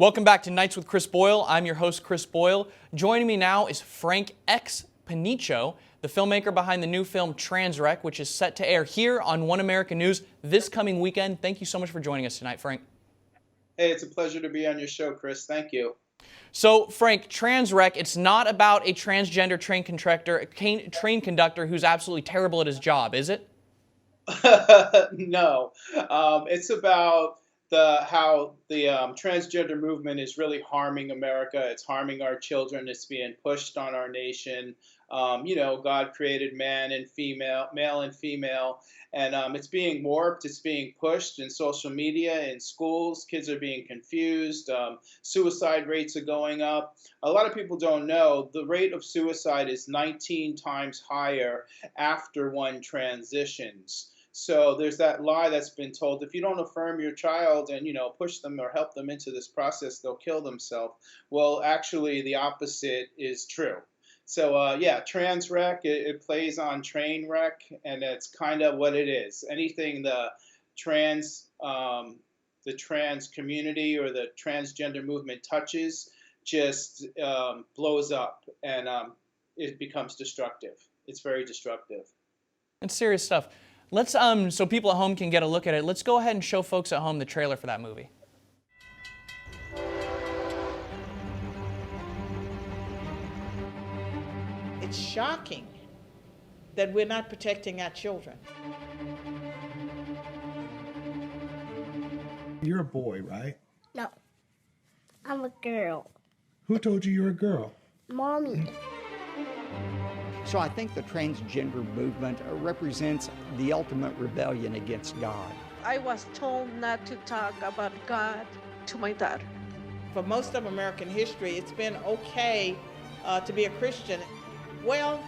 Welcome back to Nights with Chris Boyle. I'm your host, Chris Boyle. Joining me now is Frank X. Panico, the filmmaker behind the new film Transwreck, which is set to air here on One American News this coming weekend. Thank you so much for joining us tonight, Frank. Hey, it's a pleasure to be on your show, Chris. Thank you. So, Frank, Transwreck, it's not about a transgender train conductor who's absolutely terrible at his job, is it? No, it's about how the transgender movement is really harming America. It's harming our children. It's being pushed on our nation. God created man and female, male and female, and it's being warped. It's being pushed in social media, in schools. Kids are being confused. Suicide rates are going up. A lot of people don't know the rate of suicide is 19 times higher after one transitions. So there's that lie that's been told, if you don't affirm your child and, push them or help them into this process, they'll kill themselves. Well, actually, the opposite is true. So, Transwreck, it plays on train wreck, and that's kind of what it is. Anything trans, the trans community or the transgender movement touches just blows up, and it becomes destructive. It's very destructive. It's serious stuff. Let's, so people at home can get a look at it, let's go ahead and show folks at home the trailer for that movie. It's shocking that we're not protecting our children. You're a boy, right? No, I'm a girl. Who told you you're a girl? Mommy. So I think the transgender movement represents the ultimate rebellion against God. I was told not to talk about God to my daughter. For most of American history, it's been okay to be a Christian. Well,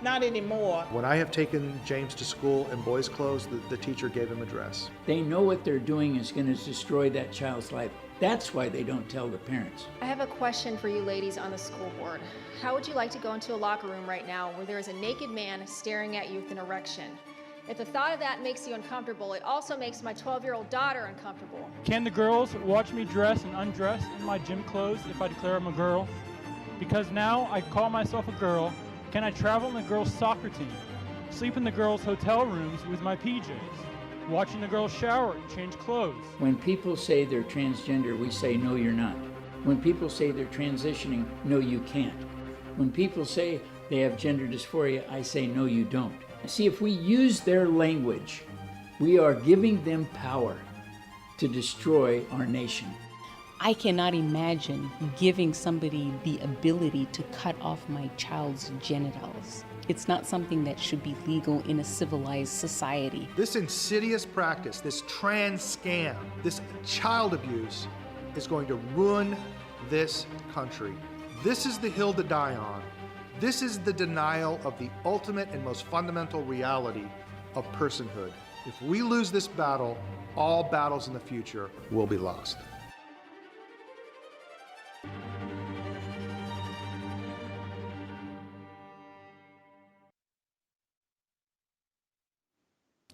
not anymore. When I have taken James to school in boys' clothes, the teacher gave him a dress. They know what they're doing is going to destroy that child's life. That's why they don't tell the parents. I have a question for you ladies on the school board. How would you like to go into a locker room right now where there is a naked man staring at you with an erection? If the thought of that makes you uncomfortable, it also makes my 12-year-old daughter uncomfortable. Can the girls watch me dress and undress in my gym clothes if I declare I'm a girl? Because now I call myself a girl. Can I travel in the girls' soccer team? Sleep in the girls' hotel rooms with my PJs? Watching the girls shower and change clothes? When people say they're transgender, we say, no, you're not. When people say they're transitioning, no, you can't. When people say they have gender dysphoria, I say, no, you don't. See, if we use their language, we are giving them power to destroy our nation. I cannot imagine giving somebody the ability to cut off my child's genitals. It's not something that should be legal in a civilized society. This insidious practice, this trans scam, this child abuse is going to ruin this country. This is the hill to die on. This is the denial of the ultimate and most fundamental reality of personhood. If we lose this battle, all battles in the future will be lost.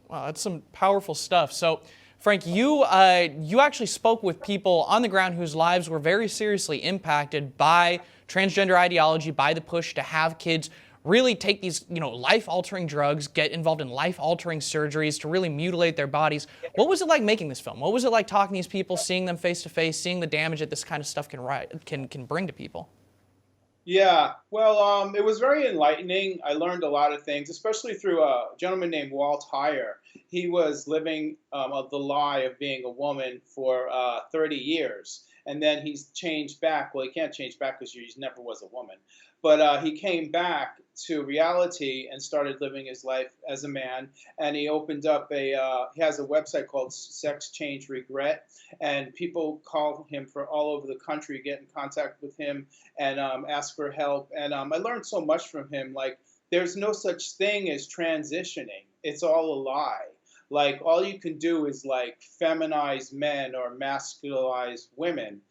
Wow, that's some powerful stuff. So, Frank, you actually spoke with people on the ground whose lives were very seriously impacted by transgender ideology, by the push to have kids really take these, life-altering drugs, get involved in life-altering surgeries to really mutilate their bodies. What was it like making this film? What was it like talking to these people, seeing them face-to-face, seeing the damage that this kind of stuff can bring to people? Yeah, well, it was very enlightening. I learned a lot of things, especially through a gentleman named Walt Heyer. He was living the lie of being a woman for 30 years. And then he's changed back. Well, he can't change back because he never was a woman. But he came back to reality and started living his life as a man. And he opened up he has a website called Sex Change Regret. And people call him from all over the country, get in contact with him and ask for help. And I learned so much from him. Like, there's no such thing as transitioning. It's all a lie. Like, all you can do is like feminize men or masculinize women.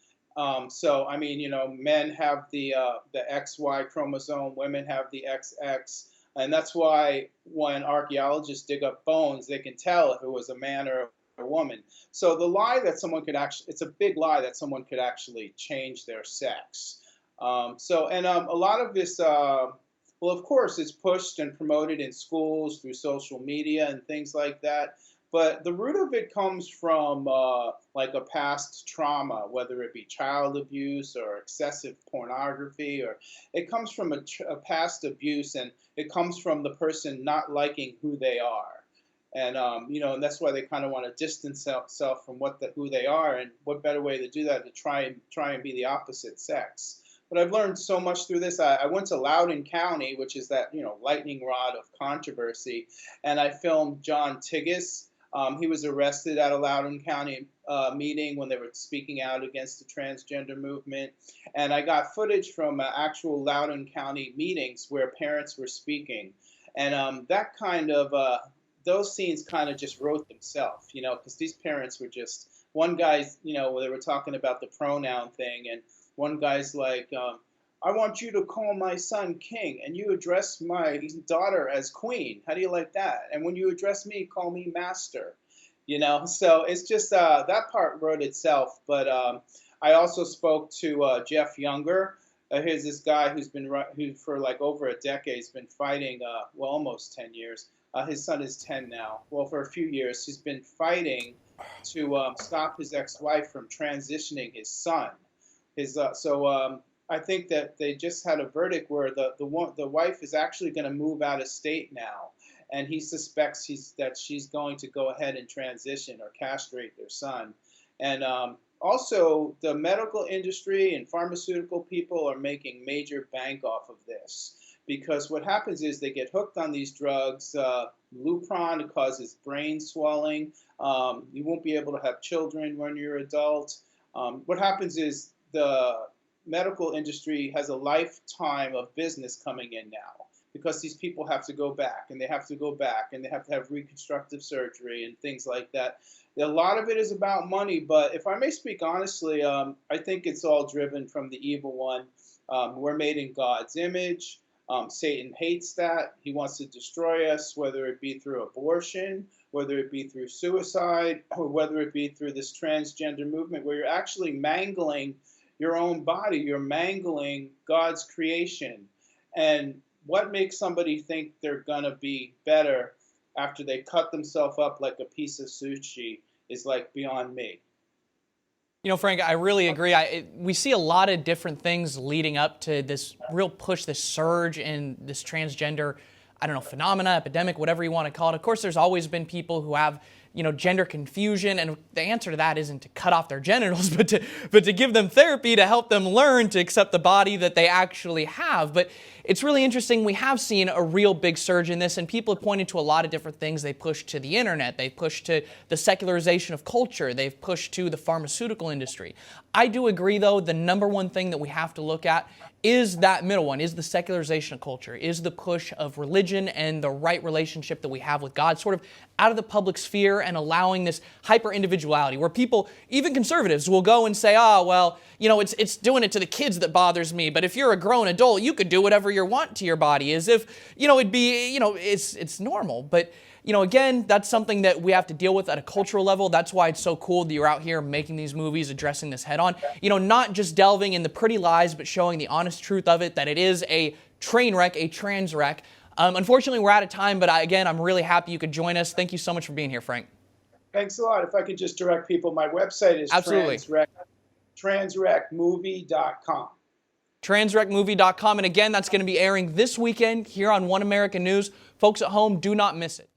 So, I mean, men have the XY chromosome, women have the XX, and that's why when archaeologists dig up bones, they can tell if it was a man or woman. So the lie that someone could actually, it's a big lie that someone could actually change their sex. A lot of this, well, of course, it's pushed and promoted in schools through social media and things like that. But the root of it comes from like a past trauma, whether it be child abuse or excessive pornography, or it comes from a past abuse, and it comes from the person not liking who they are. And and that's why they kind of want to distance themselves from who they are. And what better way to do that to try and be the opposite sex? But I've learned so much through this. I went to Loudoun County, which is that lightning rod of controversy, and I filmed John Tigas. He was arrested at a Loudoun County meeting when they were speaking out against the transgender movement. And I got footage from actual Loudoun County meetings where parents were speaking. And that kind of, those scenes kind of just wrote themselves, because these parents were just, one guy's, where they were talking about the pronoun thing, and one guy's like, I want you to call my son king, and you address my daughter as queen. How do you like that? And when you address me, call me master. So it's just that part wrote itself. But I also spoke to Jeff Younger. Here's this guy who for like over a decade has been fighting, well, almost 10 years. His son is 10 now. Well, for a few years, he's been fighting to stop his ex-wife from transitioning his son. I think that they just had a verdict where the wife is actually going to move out of state now, and he suspects that she's going to go ahead and transition or castrate their son. And also, the medical industry and pharmaceutical people are making major bank off of this, because what happens is they get hooked on these drugs. Lupron causes brain swelling. You won't be able to have children when you're adult. What happens is the medical industry has a lifetime of business coming in now, because these people have to go back, and they have to go back, and they have to have reconstructive surgery and things like that. A lot of it is about money, but if I may speak honestly, I think it's all driven from the evil one. We're made in God's image. Satan hates that. He wants to destroy us, whether it be through abortion, whether it be through suicide, or whether it be through this transgender movement, where you're actually mangling your own body. You're mangling God's creation. And what makes somebody think they're going to be better after they cut themselves up like a piece of sushi is like beyond me. Frank, I really agree. We see a lot of different things leading up to this real push, this surge in this transgender, phenomena, epidemic, whatever you want to call it. Of course, there's always been people who have, gender confusion, and the answer to that isn't to cut off their genitals, but to give them therapy to help them learn to accept the body that they actually have. But it's really interesting. We have seen a real big surge in this, and people have pointed to a lot of different things. They pushed to the internet. They've pushed to the secularization of culture. They've pushed to the pharmaceutical industry. I do agree, though, the number one thing that we have to look at is that middle one, is the secularization of culture, is the push of religion and the right relationship that we have with God, sort of out of the public sphere and allowing this hyper-individuality where people, even conservatives, will go and say, it's doing it to the kids that bothers me, but if you're a grown adult, you could do whatever you want to your body, as if, it'd be, it's normal. But again, that's something that we have to deal with at a cultural level. That's why it's so cool that you're out here making these movies, addressing this head on. Not just delving in the pretty lies, but showing the honest truth of it, that it is a train wreck, a trans wreck. Unfortunately, we're out of time, but again, I'm really happy you could join us. Thank you so much for being here, Frank. Thanks a lot. If I could just direct people, my website is transrecmovie.com. Transrecmovie.com. And again, that's going to be airing this weekend here on One American News. Folks at home, do not miss it.